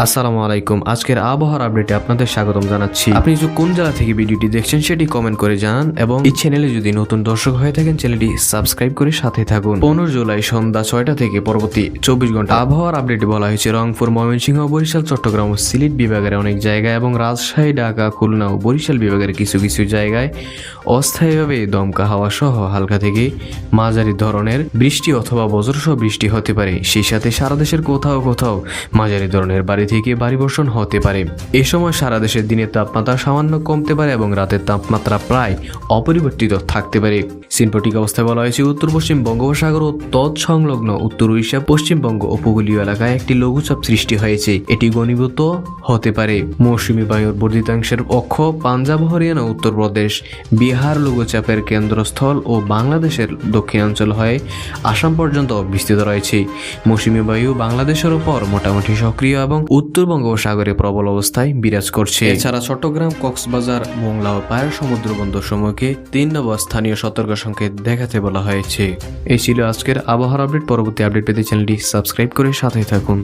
আসসালামু আলাইকুম। আজকের আবহাওয়ার আপডেটে আপনাদের স্বাগতম জানাচ্ছি। আপনি যে কোন জেলা থেকে ভিডিওটি দেখছেন সেটি কমেন্ট করে জানান এবং এই চ্যানেলে যদি নতুন দর্শক হয়ে থাকেন চ্যানেলটি সাবস্ক্রাইব করে সাথে থাকুন। 15 জুলাই সন্ধ্যা 6টা থেকে পরবর্তী 24 ঘন্টা আবহাওয়ার আপডেটে বলা হয়েছে রংপুর, ময়মনসিংহ, বরিশাল, চট্টগ্রাম ও সিলেট বিভাগের অনেক জায়গায় এবং রাজশাহী, ঢাকা, খুলনা ও বরিশাল বিভাগের কিছু কিছু জায়গায় অস্থায়ীভাবে দমকা হাওয়া সহ হালকা থেকে মাঝারি ধরনের বৃষ্টি অথবা বজ্রসহ বৃষ্টি হতে পারে। সেই সাথে সারা দেশের কোথাও কোথাও মাঝারি ধরনের বাড়ি থেকে ভারী বর্ষণ হতে পারে। এ সময় সারা দেশের দিনের তাপমাত্রা সামান্য কমতে পারে এবং রাতের তাপমাত্রা প্রায় অপরিবর্তিত থাকতে পারে। সিনপটিক অবস্থায় বলা হয়েছে উত্তর পশ্চিম বঙ্গোপসাগর ও তৎসংলগ্ন উত্তর উড়িষ্যা, পশ্চিমবঙ্গ উপকূলীয় এলাকায় একটি লঘুচাপ সৃষ্টি হয়েছে। এটি ঘনীভূত হতে পারে। মৌসুমী বায়ুর বর্ধিতাংশের অক্ষ পাঞ্জাব, হরিয়ানা, উত্তরপ্রদেশ, বিহার লঘুচাপের কেন্দ্রস্থল ও বাংলাদেশের দক্ষিণাঞ্চল হয়ে আসাম পর্যন্ত বিস্তৃত রয়েছে। মৌসুমী বায়ু বাংলাদেশের উপর মোটামুটি সক্রিয় এবং উত্তর বঙ্গোপসাগরে প্রবল অবস্থায় বিরাজ করছে। এছাড়া চট্টগ্রাম, কক্সবাজার, মোংলা ও পায়রা সমুদ্র বন্দর সমূহকে 3 নম্বর স্থানীয় সতর্ক সংকেত দেখাতে বলা হয়েছে। এই ছিল আজকের আবহাওয়ার আপডেট। পরবর্তী আপডেট পেতে চ্যানেলটি সাবস্ক্রাইব করে সাথে থাকুন।